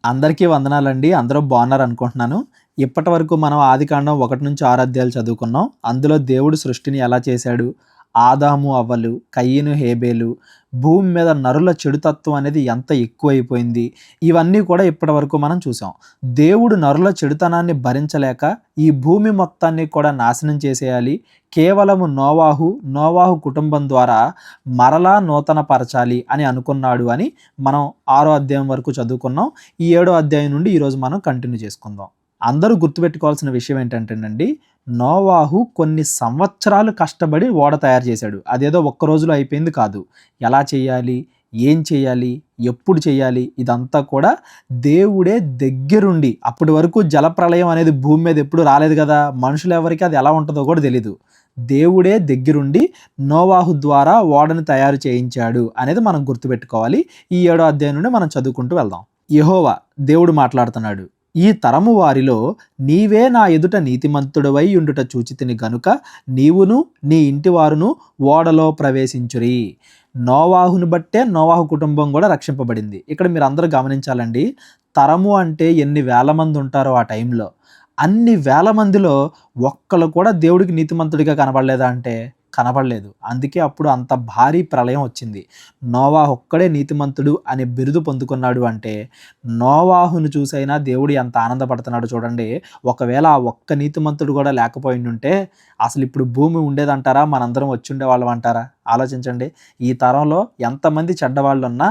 అందరికీ వందనాలండి. అందరూ బాగున్నారనుకుంటున్నాను. ఇప్పటివరకు మనం ఆదికాండం 1-6 అధ్యాయాలు చదువుకున్నాం. అందులో దేవుడు సృష్టిని ఎలా చేశాడు, ఆదాము, అవ్వలు, కయీను, హేబేలు, భూమి మీద నరుల చెడుతత్వం అనేది ఎంత ఎక్కువైపోయింది, ఇవన్నీ కూడా ఇప్పటివరకు మనం చూసాం. దేవుడు నరుల చెడుతనాన్ని భరించలేక ఈ భూమి మొత్తాన్ని కూడా నాశనం చేసేయాలి, కేవలము నోవాహు కుటుంబం ద్వారా మరలా నూతన పరచాలి అని అనుకున్నాడు అని మనం 6వ అధ్యాయం వరకు చదువుకున్నాం. ఈ 7వ అధ్యాయం నుండి ఈరోజు మనం కంటిన్యూ చేసుకుందాం. అందరూ గుర్తుపెట్టుకోవాల్సిన విషయం ఏంటంటేనండి, నోవాహు కొన్ని సంవత్సరాలు కష్టపడి ఓడ తయారు చేశాడు. అదేదో ఒక్క రోజులో అయిపోయింది కాదు. ఎలా చేయాలి, ఏం చేయాలి, ఎప్పుడు చేయాలి, ఇదంతా కూడా దేవుడే దగ్గరుండి, అప్పటి వరకు జలప్రళయం అనేది భూమి మీద ఎప్పుడు రాలేదు కదా, మనుషులు ఎవరికి అది ఎలా ఉంటుందో కూడా తెలీదు. దేవుడే దగ్గరుండి నోవాహు ద్వారా ఓడను తయారు చేయించాడు అనేది మనం గుర్తుపెట్టుకోవాలి. ఈ 7వ అధ్యాయం నుండి మనం చదువుకుంటూ వెళ్దాం. యెహోవా దేవుడు మాట్లాడుతున్నాడు. ఈ తరము వారిలో నీవే నా ఎదుట నీతిమంతుడవై ఉండుట చూచితిని గనుక నీవును నీ ఇంటి వారును ఓడలో ప్రవేశించురి. నోవాహును బట్టే నోవాహు కుటుంబం కూడా రక్షింపబడింది. ఇక్కడ మీరు అందరూ గమనించాలండి, తరము అంటే ఎన్ని వేల మంది ఉంటారో ఆ టైంలో, అన్ని వేల మందిలో ఒక్కళ్ళు కూడా దేవుడికి నీతిమంతుడిగా కనబడలేదా అంటే కనబడలేదు. అందుకే అప్పుడు అంత భారీ ప్రళయం వచ్చింది. నోవాహు ఒక్కడే నీతిమంతుడు అనే బిరుదు పొందుకున్నాడు అంటే నోవాహును చూసైనా దేవుడు ఎంత ఆనందపడుతున్నాడు చూడండి. ఒకవేళ ఆ ఒక్క నీతిమంతుడు కూడా లేకపోయిండుంటే అసలు ఇప్పుడు భూమి ఉండేదంటారా, మనందరం వచ్చి ఉండేవాళ్ళం అంటారా? ఆలోచించండి. ఈ తరంలో ఎంతమంది చెడ్డవాళ్ళు ఉన్నా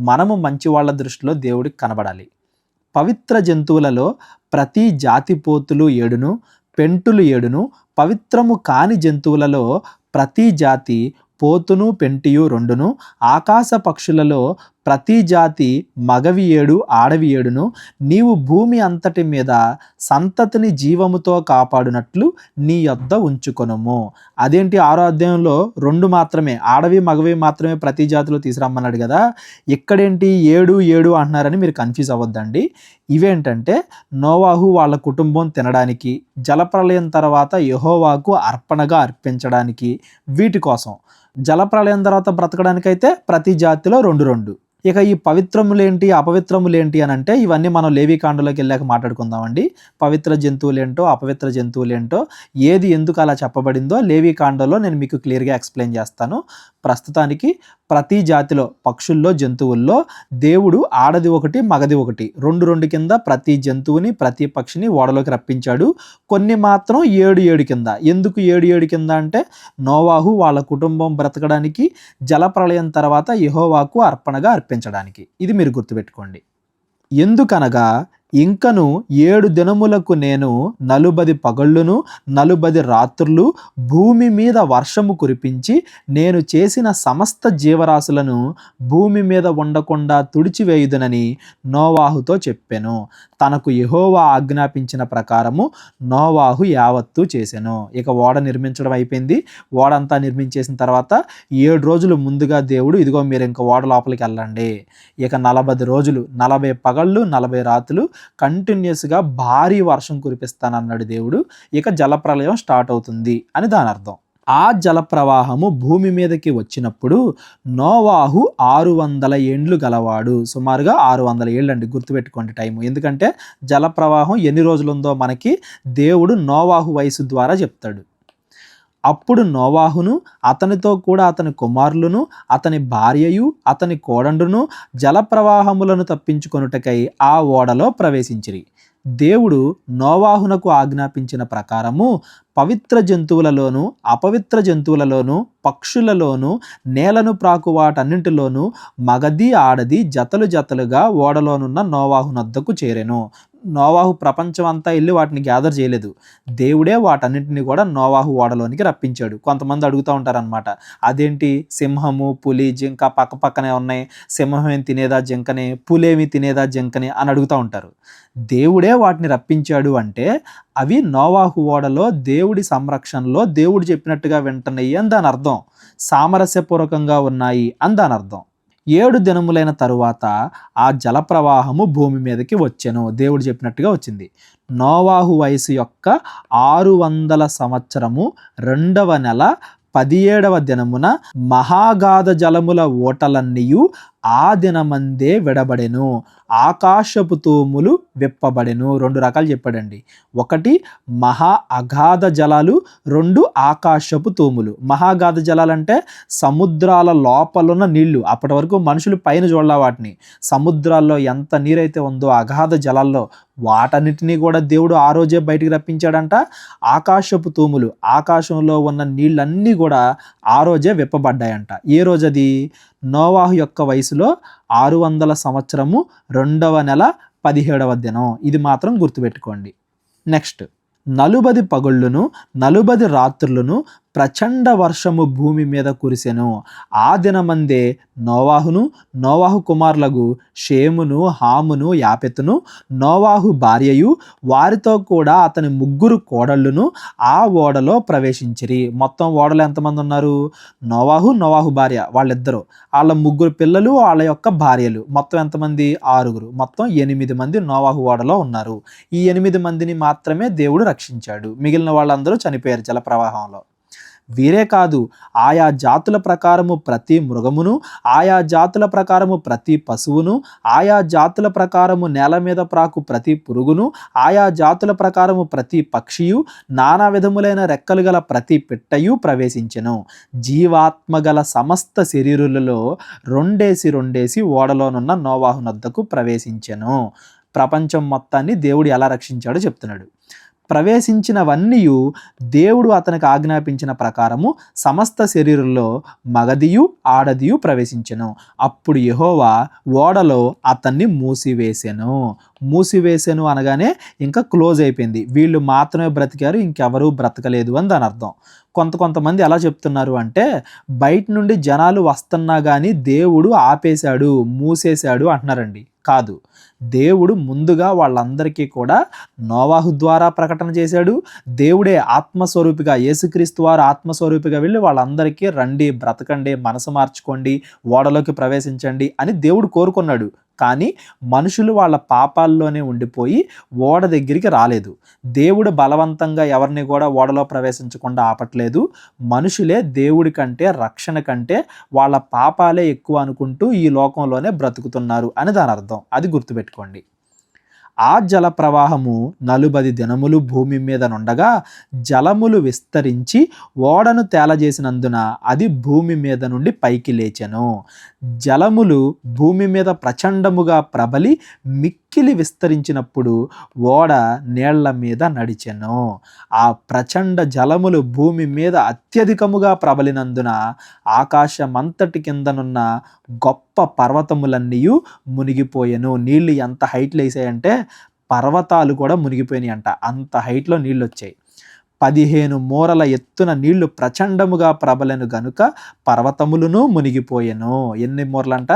మనము మంచి వాళ్ళ దృష్టిలో దేవుడికి కనబడాలి. పవిత్ర జంతువులలో ప్రతి జాతి పోతులు 7ను, పెంటులు 7ను, పవిత్రము కాని జంతువులలో ప్రతి జాతి పోతును పెంటియు 2ను, ఆకాశ పక్షులలో ప్రతి జాతి మగవి 7 ఆడవి 7ను నీవు భూమి అంతటి మీద సంతతిని జీవముతో కాపాడునట్లు నీ యొద్ద ఉంచుకొనుము. అదేంటి 6వ అధ్యాయంలో 2 మాత్రమే, ఆడవి మగవి మాత్రమే ప్రతి జాతిలో తీసుకురమ్మన్నాడు కదా, ఇక్కడేంటి 7 అంటున్నారని మీరు కన్ఫ్యూజ్ అవ్వద్దండి. ఇవేంటంటే నోవాహు వాళ్ళ కుటుంబం తినడానికి, జలప్రళయం తర్వాత యెహోవాకు అర్పణగా అర్పించడానికి, వీటి కోసం. జలప్రళయం తర్వాత బ్రతకడానికైతే ప్రతి జాతిలో 2. ఇక ఈ పవిత్రములేంటి, అపవిత్రములేంటి అని అంటే ఇవన్నీ మనం లేవీకాండంలోకి వెళ్ళాక మాట్లాడుకుందామండి. పవిత్ర జంతువులేంటో, అపవిత్ర జంతువులేంటో, ఏది ఎందుకు అలా చెప్పబడిందో లేవీకాండంలో నేను మీకు క్లియర్గా ఎక్స్ప్లెయిన్ చేస్తాను. ప్రస్తుతానికి ప్రతి జాతిలో, పక్షుల్లో, జంతువుల్లో దేవుడు ఆడది 1 మగది 1 2 కింద ప్రతి జంతువుని ప్రతి పక్షిని ఓడలోకి రప్పించాడు. కొన్ని మాత్రం 7 కింద. ఎందుకు 7 కింద అంటే నోవాహు వాళ్ళ కుటుంబం బ్రతకడానికి, జలప్రళయం తర్వాత యెహోవాకు అర్పణగా అర్పించడానికి. ఇది మీరు గుర్తుపెట్టుకోండి. ఎందుకనగా ఇంకను 7 దినములకు నేను 40 పగళ్ళును 40 రాత్రులు భూమి మీద వర్షము కురిపించి నేను చేసిన సమస్త జీవరాశులను భూమి మీద ఉండకుండా తుడిచివేయుదునని నోవాహుతో చెప్పెను. తనకు యెహోవా ఆజ్ఞాపించిన ప్రకారము నోవాహు యావత్తు చేసెను. ఇక ఓడ నిర్మించడం అయిపోయింది. ఓడంతా నిర్మించేసిన తర్వాత 7 రోజులు ముందుగా దేవుడు, ఇదిగో మీరు ఇంక ఓడ లోపలికి వెళ్ళండి, ఇక 40 రోజులు 40 పగళ్ళు 40 రాత్రులు కంటిన్యూస్గా భారీ వర్షం కురిపిస్తానన్నాడు దేవుడు. ఇక జలప్రళయం స్టార్ట్ అవుతుంది అని దాని అర్థం. ఆ జలప్రవాహము భూమి మీదకి వచ్చినప్పుడు నోవాహు 600 ఏండ్లు గలవాడు. సుమారుగా 600 ఏళ్ళు అండి, గుర్తుపెట్టుకోండి టైము. ఎందుకంటే జలప్రవాహం ఎన్ని రోజులు ఉందో మనకి దేవుడు నోవాహు వయసు ద్వారా చెప్తాడు. అప్పుడు నోవాహును అతనితో కూడా అతని కుమారులను అతని భార్యయు అతని కోడండును జలప్రవాహములను తప్పించుకొనుటకై ఆ ఓడలో ప్రవేశించిరి. దేవుడు నోవాహునకు ఆజ్ఞాపించిన ప్రకారము పవిత్ర జంతువులలోను అపవిత్ర జంతువులలోను పక్షులలోను నేలను ప్రాకు వాటన్నింటిలోనూ మగది ఆడది జతలుగా ఓడలోనున్న నోవాహునొద్దకు చేరెను. నోవాహు ప్రపంచం అంతా వెళ్ళి వాటిని గ్యాదర్ చేయలేదు. దేవుడే వాటన్నింటినీ కూడా నోవాహు ఓడలోనికి రప్పించాడు. కొంతమంది అడుగుతూ ఉంటారనమాట, అదేంటి సింహము పులి జింక పక్కనే ఉన్నాయి, సింహం ఏం తినేదా జింకని, పులేమి తినేదా జింకని అని అడుగుతూ ఉంటారు. దేవుడే వాటిని రప్పించాడు అంటే అవి నోవాహు ఓడలో దేవుడి సంరక్షణలో దేవుడు చెప్పినట్టుగా వింటున్నాయి అని దాని అర్థం. సామరస్యపూర్వకంగా ఉన్నాయి అని దాని అర్థం. 7 దినములైన తరువాత ఆ జలప్రవాహము భూమి మీదకి వచ్చెను. దేవుడు చెప్పినట్టుగా వచ్చింది. నోవాహు వయసు యొక్క 600 సంవత్సరము 2వ నెల 17వ దినమున మహాగాధ జలముల ఓటలన్నీయు ఆ దినమందే విడబడెను, ఆకాశపు తూములు విప్పబడెను. 2 రకాలు చెప్పాడండి. ఒకటి మహా అగాధ జలాలు, 2 ఆకాశపు తూములు. మహాగాధ జలాలంటే సముద్రాల లోపలున్న నీళ్లు. అప్పటి వరకు మనుషులు పైన చూడలా వాటిని. సముద్రాల్లో ఎంత నీరైతే ఉందో అగాధ జలాల్లో వాటన్నిటినీ కూడా దేవుడు ఆ రోజే బయటికి రప్పించాడంట. ఆకాశపు తూములు, ఆకాశంలో ఉన్న నీళ్ళన్నీ కూడా ఆ రోజే విప్పబడ్డాయంట. ఏ రోజది? నోవాహు యొక్క వయసులో 600 సంవత్సరము 2వ నెల 17వ దినం. ఇది మాత్రం గుర్తుపెట్టుకోండి. నెక్స్ట్, 40 పగుళ్ళును 40 రాత్రులను ప్రచండ వర్షము భూమి మీద కురిసెను. ఆ దినమందే నోవాహును, నోవాహు కుమారులకు షేమును, హామును, యాపెతును, నోవాహు భార్యయు వారితో కూడా అతని 3 కోడళ్ళును ఆ ఓడలో ప్రవేశించిరి. మొత్తం ఓడలో ఎంతమంది ఉన్నారు? నోవాహు, నోవాహు భార్య వాళ్ళిద్దరు, వాళ్ళ 3 పిల్లలు, వాళ్ళ యొక్క భార్యలు, మొత్తం ఎంతమంది? 6. మొత్తం 8 మంది నోవాహు ఓడలో ఉన్నారు. ఈ 8 మందిని మాత్రమే దేవుడు రక్షించాడు. మిగిలిన వాళ్ళందరూ చనిపోయారు జల ప్రవాహంలో. వీరే కాదు, ఆయా జాతుల ప్రకారము ప్రతి మృగమును, ఆయా జాతుల ప్రకారము ప్రతి పశువును, ఆయా జాతుల ప్రకారము నేల మీద ప్రాకు ప్రతి పురుగును, ఆయా జాతుల ప్రకారము ప్రతి పక్షియు, నానా విధములైన రెక్కలు గల ప్రతి పిట్టయు ప్రవేశించెను. జీవాత్మ గల సమస్త శరీరులలో రెండేసి ఓడలోనున్న నోవాహు నొద్దకు ప్రవేశించెను. ప్రపంచం మొత్తాన్ని దేవుడు ఎలా రక్షించాడో చెప్తున్నాడు. ప్రవేశించినవన్నీ దేవుడు అతనికి ఆజ్ఞాపించిన ప్రకారము సమస్త శరీరంలో మగదియు ఆడదియు ప్రవేశించెను. అప్పుడు యెహోవా ఓడలో అతన్ని మూసివేసెను అనగానే ఇంకా క్లోజ్ అయిపోయింది. వీళ్ళు మాత్రమే బ్రతికారు, ఇంకెవరూ బ్రతకలేదు అని దాని అర్థం. కొంతమంది ఎలా చెప్తున్నారు అంటే, బయట నుండి జనాలు వస్తున్నా కానీ దేవుడు ఆపేశాడు, మూసేశాడు అంటున్నారండి. కాదు, దేవుడు ముందుగా వాళ్ళందరికీ కూడా నోవాహు ద్వారా ప్రకటన చేశాడు. దేవుడే ఆత్మస్వరూపిగా, యేసుక్రీస్తు వారు ఆత్మస్వరూపిగా వెళ్ళి వాళ్ళందరికీ రండి, బ్రతకండి, మనసు మార్చుకోండి, ఓడలోకి ప్రవేశించండి అని దేవుడు కోరుకున్నాడు. కానీ మనుషులు వాళ్ళ పాపాల్లోనే ఉండిపోయి ఓడ దగ్గరికి రాలేదు. దేవుడు బలవంతంగా ఎవరిని కూడా ఓడలో ప్రవేశించకుండా ఆపట్లేదు. మనుషులే దేవుడి కంటే, రక్షణ కంటే వాళ్ళ పాపాలే ఎక్కువ అనుకుంటూ ఈ లోకంలోనే బ్రతుకుతున్నారు అని దాని అర్థం. అది గుర్తుపెట్టుకోండి. ఆ జల ప్రవాహము 40 దినములు భూమి మీద నుండగా జలములు విస్తరించి ఓడను తేలజేసినందున అది భూమి మీద నుండి పైకి లేచెను. జలములు భూమి మీద ప్రచండముగా ప్రబలి మిక్కిలి విస్తరించినప్పుడు ఓడ నీళ్ల మీద నడిచెను. ఆ ప్రచండ జలములు భూమి మీద అత్యధికముగా ప్రబలినందున ఆకాశమంతటి కిందనున్న గొప్ప పర్వతములన్నీ మునిగిపోయెను. నీళ్లు ఎంత హైట్లో వేసాయంటే పర్వతాలు కూడా మునిగిపోయినాయి అంట. అంత హైట్లో నీళ్ళు వచ్చాయి. 15 మూరల ఎత్తున నీళ్లు ప్రచండముగా ప్రబలెను గనుక పర్వతములను మునిగిపోయెను. ఎన్ని మూరలంట?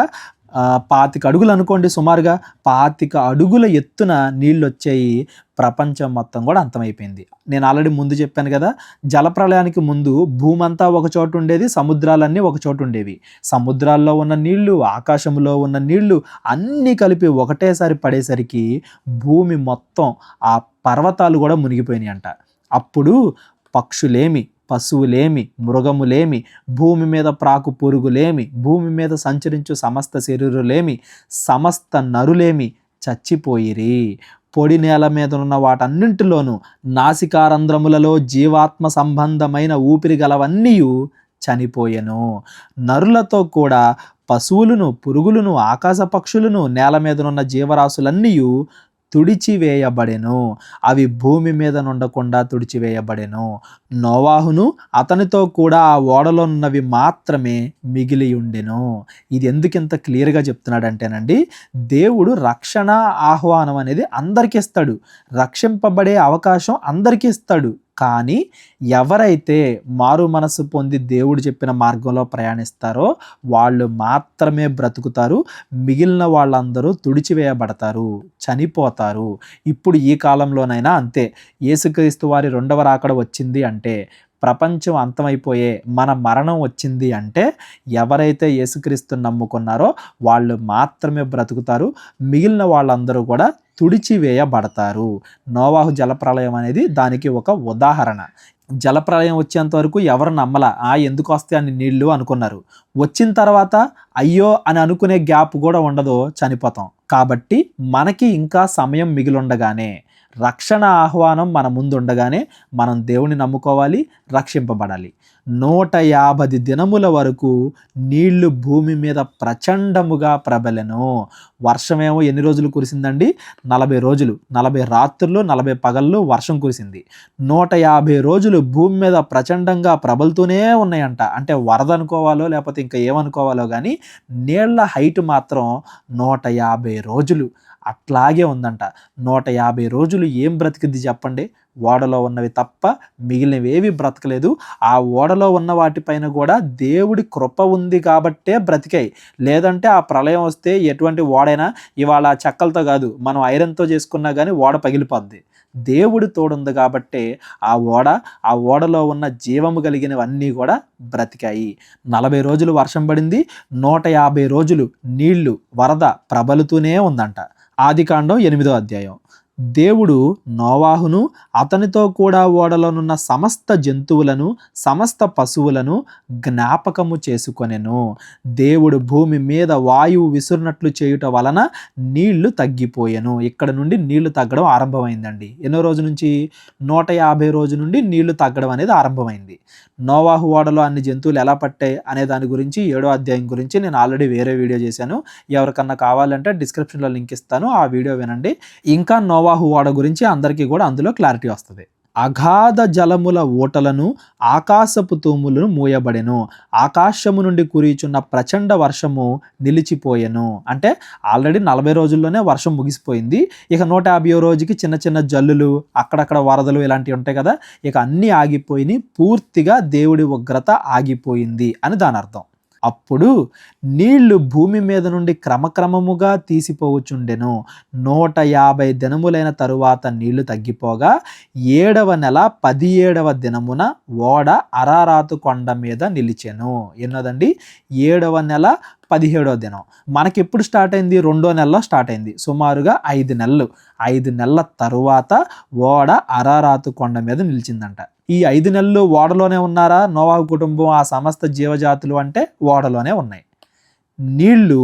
25 అడుగులు అనుకోండి, సుమారుగా 25 అడుగుల ఎత్తున నీళ్ళు వచ్చాయి. ప్రపంచం మొత్తం కూడా అంతమైపోయింది. నేను ఆల్రెడీ ముందు చెప్పాను కదా, జలప్రళయానికి ముందు భూమి అంతా ఒక చోటు ఉండేది, సముద్రాలన్నీ ఒక చోటు ఉండేవి. సముద్రాల్లో ఉన్న నీళ్లు, ఆకాశంలో ఉన్న నీళ్లు అన్నీ కలిపి ఒకటేసారి పడేసరికి భూమి మొత్తం, ఆ పర్వతాలు కూడా మునిగిపోయినాయి అంట. అప్పుడు పక్షులేమి, పశువులేమి, మృగములేమి, భూమి మీద ప్రాకు పురుగులేమి, భూమి మీద సంచరించు సమస్త శరీరులేమి, సమస్త నరులేమి చచ్చిపోయిరి. పొడి నేల మీద ఉన్న వాటన్నింటిలోనూ నాసికారంధ్రములలో జీవాత్మ సంబంధమైన ఊపిరి గలవన్నీ చనిపోయెను. నరులతో కూడా పశువులను, పురుగులను, ఆకాశ పక్షులను, నేల మీదనున్న జీవరాశులన్నీ తుడిచివేయబడెను. అవి భూమి మీద నుండకుండా తుడిచివేయబడెను. నోవాహును అతనితో కూడా ఆ ఓడలో ఉన్నవి మాత్రమే మిగిలి ఉండెను. ఇది ఎందుకు ఇంత క్లియర్గా చెప్తున్నాడంటేనండి, దేవుడు రక్షణ ఆహ్వానం అనేది అందరికీ ఇస్తాడు, రక్షింపబడే అవకాశం అందరికీ ఇస్తాడు. కానీ ఎవరైతే మారు మనసు పొంది దేవుడు చెప్పిన మార్గంలో ప్రయాణిస్తారో వాళ్ళు మాత్రమే బ్రతుకుతారు. మిగిలిన వాళ్ళందరూ తుడిచివేయబడతారు, చనిపోతారు. ఇప్పుడు ఈ కాలంలోనైనా అంతే. యేసుక్రీస్తు వారి 2వ రాకడ వచ్చింది అంటే, ప్రపంచం అంతమైపోయే మన మరణం వచ్చింది అంటే, ఎవరైతే యేసుక్రీస్తుని నమ్ముకున్నారో వాళ్ళు మాత్రమే బ్రతుకుతారు. మిగిలిన వాళ్ళందరూ కూడా తుడిచివేయబడతారు. నోవాహు జలప్రళయం అనేది దానికి ఒక ఉదాహరణ. జలప్రళయం వచ్చేంత వరకు ఎవరు నమ్మలా, ఎందుకు వస్తాయి అన్ని నీళ్లు అనుకున్నారు. వచ్చిన తర్వాత అయ్యో అని అనుకునే గ్యాప్ కూడా ఉండదు, చనిపోతాం. కాబట్టి మనకి ఇంకా సమయం మిగిలుండగానే, రక్షణ ఆహ్వానం మన ముందు ఉండగానే మనం దేవుని నమ్ముకోవాలి, రక్షింపబడాలి. 150 దినముల వరకు నీళ్లు భూమి మీద ప్రచండముగా ప్రబలెను. వర్షమేమో ఎన్ని రోజులు కురిసిందండి? 40 రోజులు, 40 రాత్రులు 40 పగళ్ళు వర్షం కురిసింది. 150 రోజులు భూమి మీద ప్రచండంగా ప్రబలుతూనే ఉన్నాయంట. అంటే వరద అనుకోవాలో లేకపోతే ఇంకా ఏమనుకోవాలో కానీ నీళ్ల హైట్ మాత్రం 150 రోజులు అట్లాగే ఉందంట. 150 రోజులు ఏం బ్రతికింది చెప్పండి? ఓడలో ఉన్నవి తప్ప మిగిలినవేవి బ్రతకలేదు. ఆ ఓడలో ఉన్న వాటిపైన కూడా దేవుడి కృప ఉంది కాబట్టే బ్రతికాయి. లేదంటే ఆ ప్రళయం వస్తే ఎటువంటి ఓడైనా ఇవాళ చెక్కలతో కాదు, మనం ఐరన్తో చేసుకున్నా కానీ ఓడ పగిలిపోద్ది. దేవుడి తోడుంది కాబట్టే ఆ ఓడలో ఉన్న జీవము కలిగినవన్నీ కూడా బ్రతికాయి. 40 రోజులు వర్షం పడింది, 150 రోజులు నీళ్లు వరద ప్రబలుతూనే ఉందంట. ఆదికాండం 8వ అధ్యాయం. దేవుడు నోవాహును అతనితో కూడా ఓడలోనున్న సమస్త జంతువులను సమస్త పశువులను జ్ఞాపకము చేసుకొనెను. దేవుడు భూమి మీద వాయువు విసురునట్లు చేయుట వలన నీళ్లు తగ్గిపోయెను. ఇక్కడ నుండి నీళ్లు తగ్గడం ఆరంభమైందండి. ఎన్నో రోజు నుంచి? 150 రోజు నుండి నీళ్లు తగ్గడం అనేది ఆరంభమైంది. నోవాహు ఓడలో అన్ని జంతువులు ఎలా పట్టాయి అనే దాని గురించి 7వ అధ్యాయం గురించి నేను ఆల్రెడీ వేరే వీడియో చేశాను. ఎవరికన్నా కావాలంటే డిస్క్రిప్షన్లో లింక్ ఇస్తాను, ఆ వీడియో వినండి. ఇంకా నోవాహు ఓడ గురించి అందరికీ కూడా అందులో క్లారిటీ వస్తుంది. అగాధ జలముల ఊటలను ఆకాశపు తూములను మూయబడెను. ఆకాశము నుండి కురిచున్న ప్రచండ వర్షము నిలిచిపోయెను. అంటే ఆల్రెడీ 40 రోజుల్లోనే వర్షం ముగిసిపోయింది. ఇక 150వ రోజుకి చిన్న చిన్న జల్లులు, అక్కడక్కడ వరదలు ఇలాంటివి ఉంటాయి కదా, ఇక అన్నీ ఆగిపోయి పూర్తిగా దేవుడి ఉగ్రత ఆగిపోయింది అని దాని అర్థం. అప్పుడు నీళ్లు భూమి మీద నుండి క్రమక్రమముగా తీసిపోవచ్చుండెను. 150 దినములైన తరువాత నీళ్లు తగ్గిపోగా 7వ నెల 17వ దినమున ఓడ అరారాతు కొండ మీద నిలిచెను. ఎన్నోదండి? 7వ నెల 17వ దినం. మనకి ఎప్పుడు స్టార్ట్ అయింది? 2వ నెలలో స్టార్ట్ అయింది. సుమారుగా 5 నెలలు. 5 నెలల తరువాత ఓడ అరారాతు కొండ మీద నిలిచిందంట. ఈ 5 నెలలు ఓడలోనే ఉన్నారా నోవాహు కుటుంబం, ఆ సమస్త జీవజాతులు అంటే ఓడలోనే ఉన్నాయి. నీళ్లు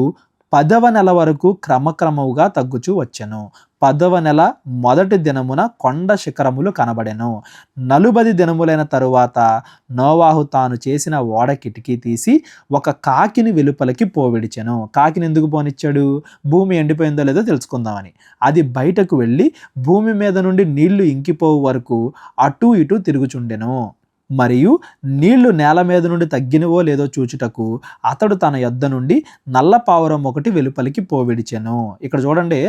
10వ నెల వరకు క్రమక్రమముగా తగ్గుచూ వచ్చెను. 10వ నెల మొదటి దినమున కొండ శిఖరములు కనబడెను. 40 దినములైన తరువాత నోవాహు తాను చేసిన ఓడ కిటికీ తీసి ఒక కాకిని వెలుపలికి పోవిడిచెను. కాకిని ఎందుకు పోనిచ్చాడు? భూమి ఎండిపోయిందో లేదో తెలుసుకుందామని. అది బయటకు వెళ్ళి భూమి మీద నుండి నీళ్లు ఇంకిపోవు వరకు అటూ ఇటూ తిరుగుచుండెను. మరియు నీళ్లు నేల మీద నుండి తగ్గినవో లేదో చూచుటకు అతడు తన యొద్ద నుండి నల్ల పావురం ఒకటి వెలుపలికి పోవిడిచెను. ఇక్కడ చూడండి,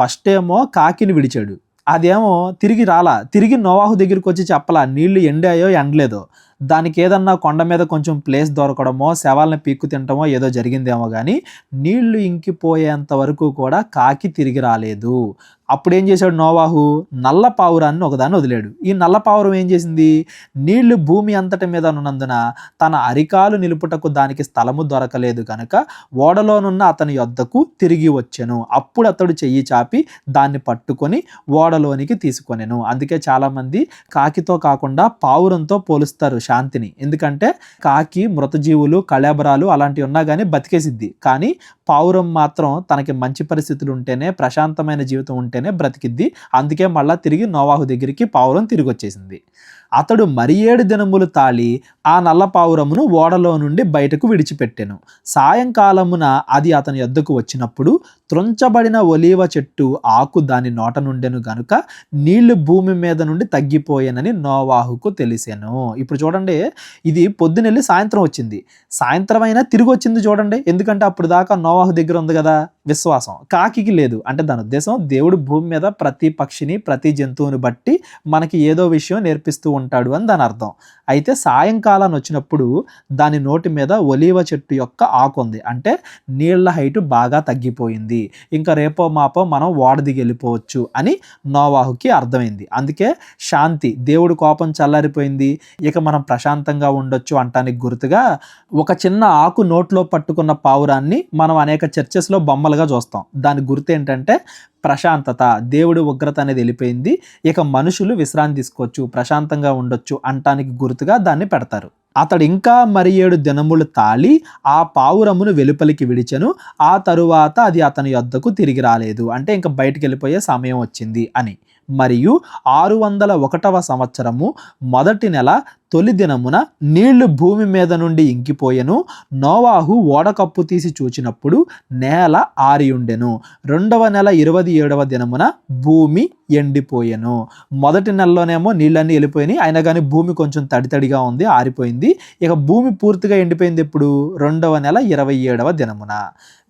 ఫస్ట్ ఏమో కాకిని విడిచాడు, అదేమో తిరిగి రాలా. తిరిగి నోవాహు దగ్గరికి వచ్చి చెప్పలా నీళ్లు ఎండాయో ఎండలేదో. దానికి ఏదన్నా కొండ మీద కొంచెం ప్లేస్ దొరకడమో, శవాలను పీక్కు తింటమో ఏదో జరిగిందేమో కానీ నీళ్లు ఇంకిపోయేంత వరకు కూడా కాకి తిరిగి రాలేదు. అప్పుడు ఏం చేశాడు నోవాహు? నల్ల పావురాన్ని ఒకదాన్ని వదిలాడు. ఈ నల్ల పావురం ఏం చేసింది? నీళ్లు భూమి అంతటి మీద ఉన్నందున తన అరికాలు నిలుపుటకు దానికి స్థలము దొరకలేదు కనుక ఓడలోనున్న అతని యొద్దకు తిరిగి వచ్చెను. అప్పుడు అతడు చెయ్యి చాపి దాన్ని పట్టుకొని ఓడలోనికి తీసుకొనెను. అందుకే చాలామంది కాకితో కాకుండా పావురంతో పోలుస్తారు శాంతిని. ఎందుకంటే కాకి మృతజీవులు, కళేబరాలు అలాంటివి ఉన్నా కానీ బతికేసిద్ది. కానీ పావురం మాత్రం తనకి మంచి పరిస్థితులు ఉంటేనే, ప్రశాంతమైన జీవితం ఉంటేనే బ్రతికిద్ది. అందుకే మళ్ళా తిరిగి నోవాహు దగ్గరికి పావురం తిరిగి వచ్చేసింది. అతడు మరి 7 దినములు తాళి ఆ నల్ల పావురమును ఓడలో నుండి బయటకు విడిచిపెట్టెను. సాయంకాలమున అది అతని యొద్దకు వచ్చినప్పుడు త్రుంచబడిన ఒలీవ చెట్టు ఆకు దాని నోట నుండెను గనుక నీళ్లు భూమి మీద నుండి తగ్గిపోయానని నోవాహుకు తెలిసెను. ఇప్పుడు చూడండి, ఇది పొద్దునెళ్ళి సాయంత్రం వచ్చింది. సాయంత్రం అయినా తిరిగి వచ్చింది చూడండి. ఎందుకంటే అప్పుడు దాకా నోవాహు దగ్గర ఉంది కదా విశ్వాసం, కాకికి లేదు. అంటే దాని ఉద్దేశం, దేవుడు భూమి మీద ప్రతి పక్షిని, ప్రతి జంతువుని బట్టి మనకి ఏదో విషయం నేర్పిస్తూ ఉంటాడు అని దాని అర్థం. అయితే సాయంకాలం వచ్చినప్పుడు దాని నోటి మీద ఒలీవ చెట్టు యొక్క ఆకు ఉంది. అంటే నీళ్ల హైట్ బాగా తగ్గిపోయింది, ఇంకా రేపో మాపో మనం ఓడ దిగి వెళ్ళిపోవచ్చు అని నోవాహుకి అర్థమైంది. అందుకే శాంతి, దేవుడి కోపం చల్లారిపోయింది, ఇక మనం ప్రశాంతంగా ఉండొచ్చు అంటానికి గుర్తుగా ఒక చిన్న ఆకు నోట్లో పట్టుకున్న పావురాన్ని మనం అనేక చర్చెస్లో బొమ్మలుగా చూస్తాం. దాని గుర్తు ఏంటంటే ప్రశాంతత, దేవుడి ఉగ్రత అనేది వెళ్ళిపోయింది, ఇక మనుషులు విశ్రాంతి తీసుకోవచ్చు, ప్రశాంతంగా ఉండొచ్చు అంటానికి గుర్తుగా దాన్ని పెడతారు. అతడు ఇంకా మరి 7 దినములు తాళి ఆ పావురమును వెలుపలికి విడిచెను, ఆ తరువాత అది అతని యొద్దకు తిరిగి రాలేదు. అంటే ఇంకా బయటికి వెళ్ళిపోయే సమయం వచ్చింది అని. మరియు 601వ సంవత్సరము మొదటి నెల తొలి దినమున నీళ్లు భూమి మీద నుండి ఇంకిపోయెను. నోవాహు ఓడకప్పు తీసి చూచినప్పుడు నేల ఆరియుండెను. 2వ నెల 27వ దినమున భూమి ఎండిపోయెను. మొదటి నెలలోనేమో నీళ్ళన్నీ వెళ్ళిపోయినాయి, అయినా కానీ భూమి కొంచెం తడితడిగా ఉంది, ఆరిపోయింది. ఇక భూమి పూర్తిగా ఎండిపోయింది ఎప్పుడు? 2వ నెల 27వ దినమున.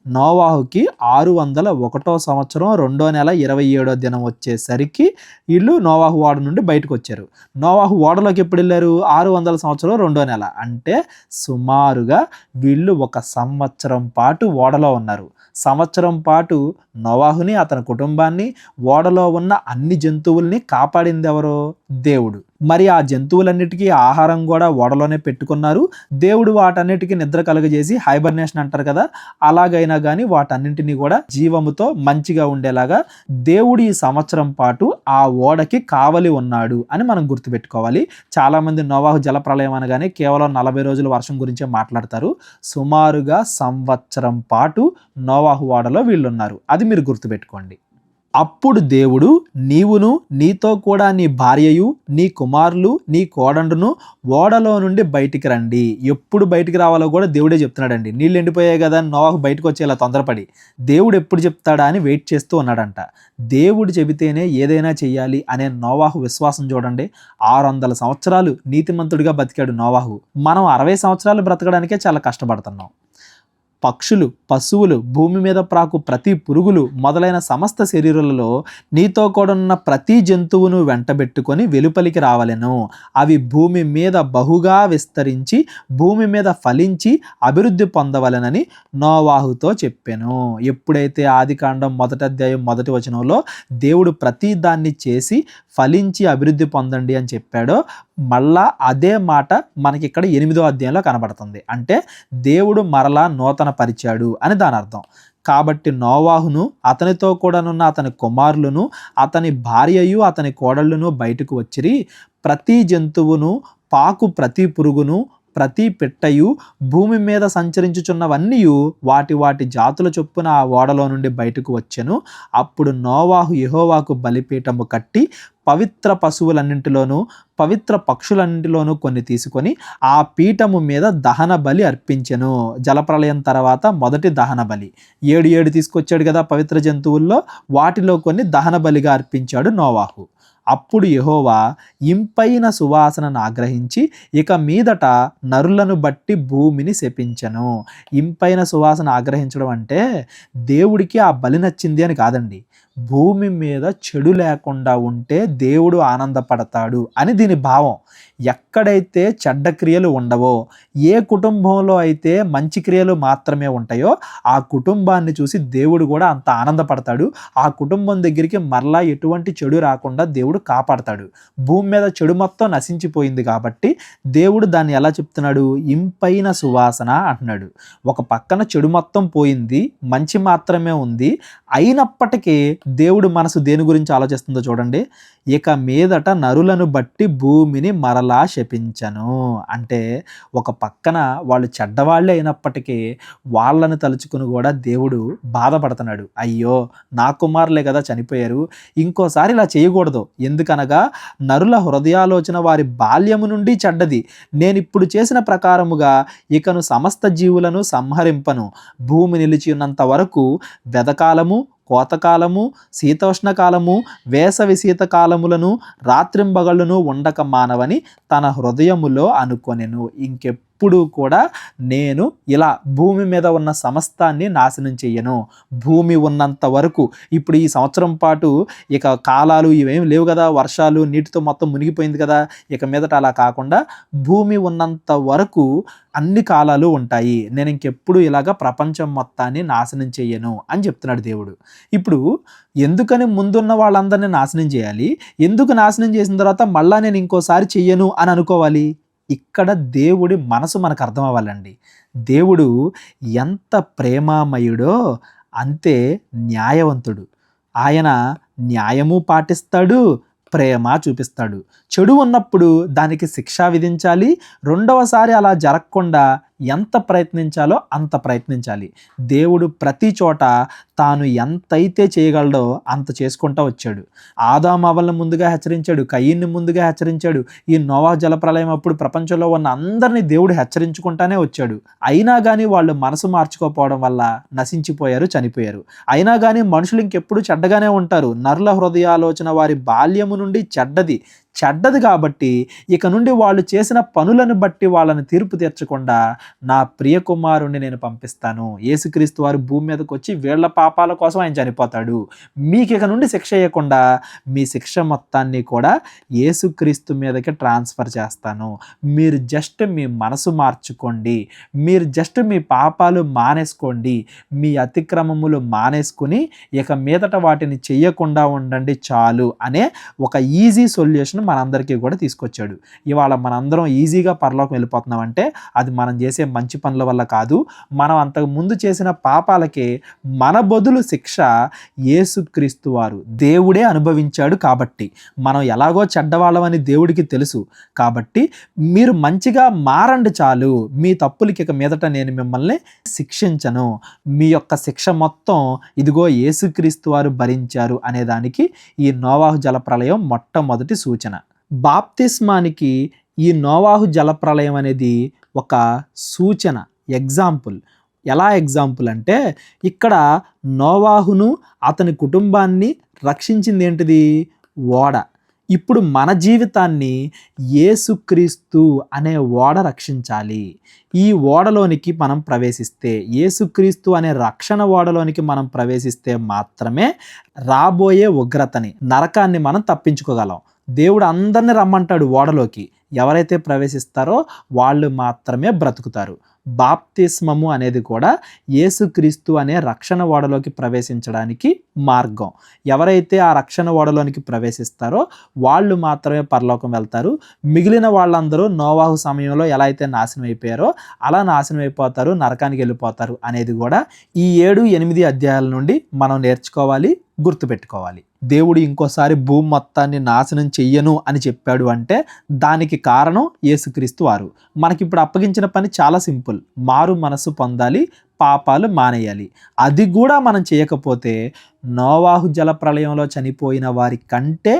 నోవాహుకి 601వ సంవత్సరం 2వ నెల 27వ దినం వచ్చేసరికి వీళ్ళు నోవాహు ఓడ నుండి బయటకు వచ్చారు. నోవాహు ఓడలోకి ఎప్పుడు వెళ్ళారు? 600 సంవత్సరం 2వ నెల. అంటే సుమారుగా వీళ్ళు 1 సంవత్సరం పాటు ఓడలో ఉన్నారు. సంవత్సరం పాటు నోవాహుని, అతని కుటుంబాన్ని, ఓడలో ఉన్న అన్ని జంతువుల్ని కాపాడింది ఎవరో? దేవుడు. మరి ఆ జంతువులన్నిటికీ ఆహారం కూడా ఓడలోనే పెట్టుకున్నారు. దేవుడు వాటన్నిటికీ నిద్ర కలుగజేసి, హైబర్నేషన్ అంటారు కదా, అలాగైనా కానీ వాటన్నింటినీ కూడా జీవముతో మంచిగా ఉండేలాగా దేవుడు ఈ సంవత్సరం పాటు ఆ ఓడకి కావలి ఉన్నాడు అని మనం గుర్తుపెట్టుకోవాలి. చాలామంది నోవాహు జలప్రళయం అనగానే కేవలం 40 రోజుల వర్షం గురించే మాట్లాడతారు. సుమారుగా సంవత్సరం పాటు నోవాహు ఓడలో వీళ్ళున్నారు. అది మీరు గుర్తుపెట్టుకోండి. అప్పుడు దేవుడు, నీవును నీతో కూడా నీ భార్యయు నీ కుమారులు నీ కోడండును ఓడలో నుండి బయటికి రండి. ఎప్పుడు బయటికి రావాలో కూడా దేవుడే చెప్తున్నాడండి. నీళ్ళు ఎండిపోయాయి కదా, నోవాహు బయటకు వచ్చేలా తొందరపడి దేవుడు ఎప్పుడు చెప్తాడా అని వెయిట్ చేస్తూ ఉన్నాడంట. దేవుడు చెబితేనే ఏదైనా చెయ్యాలి అనే నోవాహు విశ్వాసం చూడండి. 600 సంవత్సరాలు నీతిమంతుడిగా బతికాడు నోవాహు. మనం 60 సంవత్సరాలు బ్రతకడానికే చాలా కష్టపడుతున్నాం. పక్షులు, పశువులు, భూమి మీద ప్రాకు ప్రతి పురుగులు మొదలైన సమస్త శరీరాలలో నీతో కూడా ఉన్న ప్రతి జంతువును వెంటబెట్టుకొని వెలుపలికి రావలెను. అవి భూమి మీద బహుగా విస్తరించి భూమి మీద ఫలించి అభివృద్ధి పొందవలెనని నోవాహుతో చెప్పాను. ఎప్పుడైతే ఆదికాండం 1వ అధ్యాయం 1వ వచనంలో దేవుడు ప్రతి దాన్ని చేసి ఫలించి అభివృద్ధి పొందండి అని చెప్పాడో, మళ్ళా అదే మాట మనకి ఇక్కడ 8వ అధ్యాయంలో కనబడుతుంది. అంటే దేవుడు మరలా నూతన పరిచాడు అని దాని అర్థం. కాబట్టి నోవాహును, అతనితో కూడానున్న అతని కుమారులను, అతని భార్యయు అతని కోడళ్ళును బయటకు వచ్చిరి. ప్రతి జంతువును, పాకు ప్రతి పురుగును, ప్రతి పిట్టయు, భూమి మీద సంచరించుచున్నవన్నీ వాటి వాటి జాతుల చొప్పున ఆ ఓడలో నుండి బయటకు వచ్చెను. అప్పుడు నోవాహు యెహోవాకు బలిపీఠము కట్టి పవిత్ర పశువులన్నింటిలోనూ పవిత్ర పక్షులన్నింటిలోనూ కొన్ని తీసుకొని ఆ పీఠము మీద దహన బలి అర్పించెను. జలప్రళయం తర్వాత మొదటి దహన బలి 7 తీసుకొచ్చాడు కదా పవిత్ర జంతువుల్లో, వాటిలో కొన్ని దహన బలిగా అర్పించాడు నోవాహు. అప్పుడు యెహోవా ఇంపైన సువాసనను ఆగ్రహించి ఇక మీదట నరులను బట్టి భూమిని శపించెను. ఇంపైన సువాసన ఆగ్రహించడం అంటే దేవుడికి ఆ బలి నచ్చింది అని కాదండి. భూమి మీద చెడు లేకుండా ఉంటే దేవుడు ఆనందపడతాడు అని దీని భావం. ఎక్కడైతే చెడ్డ క్రియలు ఉండవో, ఏ కుటుంబంలో అయితే మంచి క్రియలు మాత్రమే ఉంటాయో ఆ కుటుంబాన్ని చూసి దేవుడు కూడా అంత ఆనందపడతాడు. ఆ కుటుంబం దగ్గరికి మరలా ఎటువంటి చెడు రాకుండా దేవుడు కాపాడతాడు. భూమి మీద చెడు మొత్తం నశించిపోయింది కాబట్టి దేవుడు దాన్ని ఎలా చెప్తున్నాడు? ఇంపైన సువాసన అంటున్నాడు. ఒక పక్కన చెడు మొత్తం పోయింది, మంచి మాత్రమే ఉంది. అయినప్పటికీ దేవుడు మనసు దేని గురించి ఆలోచిస్తుందో చూడండి. ఇక మీదట నరులను బట్టి భూమిని మరలా శపించను. అంటే ఒక పక్కన వాళ్ళు చెడ్డవాళ్ళే అయినప్పటికీ వాళ్ళని తలుచుకుని కూడా దేవుడు బాధపడుతున్నాడు. అయ్యో నా కుమారులే కదా చనిపోయారు, ఇంకోసారి ఇలా చేయకూడదు. ఎందుకనగా నరుల హృదయాలోచన వారి బాల్యము నుండి చెడ్డది. నేను ఇప్పుడు చేసిన ప్రకారముగా ఇకను సమస్త జీవులను సంహరింపను. భూమి నిలిచి ఉన్నంత వరకు వెదకాలము, కోతకాలము, శీతోష్ణకాలము, వేసవి శీతకాలములను, రాత్రింబగళ్ళను ఉండక మానవని తన హృదయములో అనుకొనెను. ఇంకెప్పుడు కూడా నేను ఇలా భూమి మీద ఉన్న సమస్తాన్ని నాశనం చెయ్యను. భూమి ఉన్నంత వరకు, ఇప్పుడు ఈ సంవత్సరం పాటు ఇక కాలాలు ఇవేం లేవు కదా, వర్షాలు నీటితో మొత్తం మునిగిపోయింది కదా, ఇక మీదట అలా కాకుండా భూమి ఉన్నంత వరకు అన్ని కాలాలు ఉంటాయి. నేను ఇంకెప్పుడు ఇలాగా ప్రపంచం మొత్తాన్ని నాశనం చెయ్యను అని చెప్తున్నాడు దేవుడు. ఇప్పుడు ఎందుకని ముందున్న వాళ్ళందరినీ నాశనం చేయాలి, ఎందుకు నాశనం చేసిన తర్వాత మళ్ళా నేను ఇంకోసారి చెయ్యను అని అనుకోవాలి? ఇక్కడ దేవుడి మనసు మనకు అర్థం అవ్వాలండి. దేవుడు ఎంత ప్రేమామయుడో అంతే న్యాయవంతుడు. ఆయన న్యాయము పాటిస్తాడు, ప్రేమ చూపిస్తాడు. చెడు ఉన్నప్పుడు దానికి శిక్ష విధించాలి. రెండవసారి అలా జరగకుండా ఎంత ప్రయత్నించాలో అంత ప్రయత్నించాలి. దేవుడు ప్రతి చోట తాను ఎంతైతే చేయగలడో అంత చేసుకుంటూ వచ్చాడు. ఆదాము అవ్వలను ముందుగా హెచ్చరించాడు, కయీన్ని ముందుగా హెచ్చరించాడు. ఈ నోవాహు జలప్రళయం అప్పుడు ప్రపంచంలో ఉన్న అందరినీ దేవుడు హెచ్చరించుకుంటానే వచ్చాడు. అయినా కానీ వాళ్ళు మనసు మార్చుకోకపోవడం వల్ల నశించిపోయారు, చనిపోయారు. అయినా కానీ మనుషులు ఇంకెప్పుడు చెడ్డగానే ఉంటారు. నరుల హృదయాలోచన వారి బాల్యము నుండి చెడ్డది కాబట్టి ఇక నుండి వాళ్ళు చేసిన పనులను బట్టి వాళ్ళని తీర్పు తీర్చకుండా నా ప్రియ కుమారుణ్ణి నేను పంపిస్తాను. యేసుక్రీస్తు వారు భూమి మీదకి వచ్చి వీళ్ళ పాపాల కోసం ఆయన చనిపోతాడు. మీకు ఇక నుండి శిక్ష వేయకుండా మీ శిక్ష మొత్తాన్ని కూడా యేసుక్రీస్తు మీదకి ట్రాన్స్ఫర్ చేస్తాను. మీరు జస్ట్ మీ మనసు మార్చుకోండి, మీరు జస్ట్ మీ పాపాలు మానేసుకోండి, మీ అతిక్రమములు మానేసుకుని ఇక మీదట వాటిని చెయ్యకుండా ఉండండి చాలు అనే ఒక ఈజీ సొల్యూషన్ మనందరికీ కూడా తీసుకొచ్చాడు. ఇవాళ మనందరం ఈజీగా పరలోకం వెళ్ళిపోతున్నామంటే అది మనం చేసే మంచి పనుల వల్ల కాదు. మనం అంతకు ముందు చేసిన పాపాలకే మన బదులు శిక్ష యేసుక్రీస్తు వారు దేవుడే అనుభవించాడు. కాబట్టి మనం ఎలాగో చెడ్డవాళ్ళమని దేవుడికి తెలుసు. కాబట్టి మీరు మంచిగా మారండి చాలు. మీ తప్పులకి ఇక మీదట నేను మిమ్మల్ని శిక్షించను. మీ యొక్క శిక్ష మొత్తం ఇదిగో యేసుక్రీస్తు వారు భరించారు అనేదానికి ఈ నోవాహు జలప్రళయం మొట్టమొదటి సూచన. బాప్తిస్మానికి ఈ నోవాహు జలప్రళయం అనేది ఒక సూచన, ఎగ్జాంపుల్. ఎలా ఎగ్జాంపుల్ అంటే ఇక్కడ నోవాహును అతని కుటుంబాన్ని రక్షించింది ఏంటిది? ఓడ. ఇప్పుడు మన జీవితాన్ని యేసుక్రీస్తు అనే ఓడ రక్షించాలి. ఈ ఓడలోనికి మనం ప్రవేశిస్తే, యేసుక్రీస్తు అనే రక్షణ ఓడలోనికి మనం ప్రవేశిస్తే మాత్రమే రాబోయే ఉగ్రతని, నరకాన్ని మనం తప్పించుకోగలం. దేవుడు అందరిని రమ్మంటాడు ఓడలోకి. ఎవరైతే ప్రవేశిస్తారో వాళ్ళు మాత్రమే బ్రతుకుతారు. బాప్తిస్మము అనేది కూడా యేసుక్రీస్తు అనే రక్షణ ఓడలోకి ప్రవేశించడానికి మార్గం. ఎవరైతే ఆ రక్షణ ఓడలోనికి ప్రవేశిస్తారో వాళ్ళు మాత్రమే పరలోకం వెళ్తారు. మిగిలిన వాళ్ళందరూ నోవాహు సమయంలో ఎలా అయితే నాశనం అయిపోయారో అలా నాశనం అయిపోతారు, నరకానికి వెళ్ళిపోతారు అనేది కూడా ఈ 7-8 అధ్యాయాల నుండి మనం నేర్చుకోవాలి, గుర్తుపెట్టుకోవాలి. దేవుడు ఇంకోసారి భూమి మొత్తాన్ని నాశనం చెయ్యను అని చెప్పాడు అంటే దానికి కారణం యేసుక్రీస్తు వారు. మనకిప్పుడు అప్పగించిన పని చాలా సింపుల్. మారు మనసు పొందాలి, పాపాలు మానేయాలి. అది కూడా మనం చేయకపోతే నోవాహు జలప్రళయంలో చనిపోయిన వారి కంటే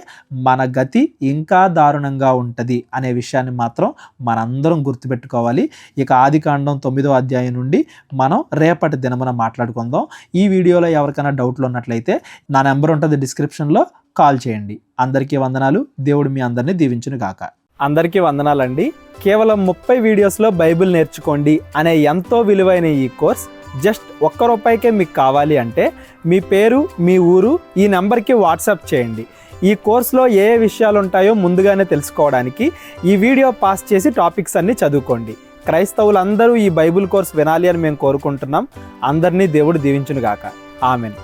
మన గతి ఇంకా దారుణంగా ఉంటుంది అనే విషయాన్ని మాత్రం మనందరం గుర్తుపెట్టుకోవాలి. ఇక ఆదికాండం 9వ అధ్యాయం నుండి మనం రేపటి దినమున మాట్లాడుకుందాం. ఈ వీడియోలో ఎవరికైనా డౌట్లు ఉన్నట్లయితే నా నెంబర్ ఉంటుంది డిస్క్రిప్షన్లో, కాల్ చేయండి. అందరికీ వందనాలు. దేవుడు మీ అందరినీ దీవించును గాక. అందరికీ వందనాలండి. కేవలం 30 వీడియోస్లో బైబిల్ నేర్చుకోండి అనే ఎంతో విలువైన ఈ కోర్స్ జస్ట్ ₹1 మీకు కావాలి అంటే మీ పేరు, మీ ఊరు ఈ నెంబర్కి వాట్సాప్ చేయండి. ఈ కోర్సులో ఏ విషయాలు ఉంటాయో ముందుగానే తెలుసుకోవడానికి ఈ వీడియో పాస్ చేసి టాపిక్స్ అన్నీ చదువుకోండి. క్రైస్తవులందరూ ఈ బైబిల్ కోర్స్ వినాలి అని మేము కోరుకుంటున్నాం. అందరినీ దేవుడు దీవించును గాక. ఆమెన్.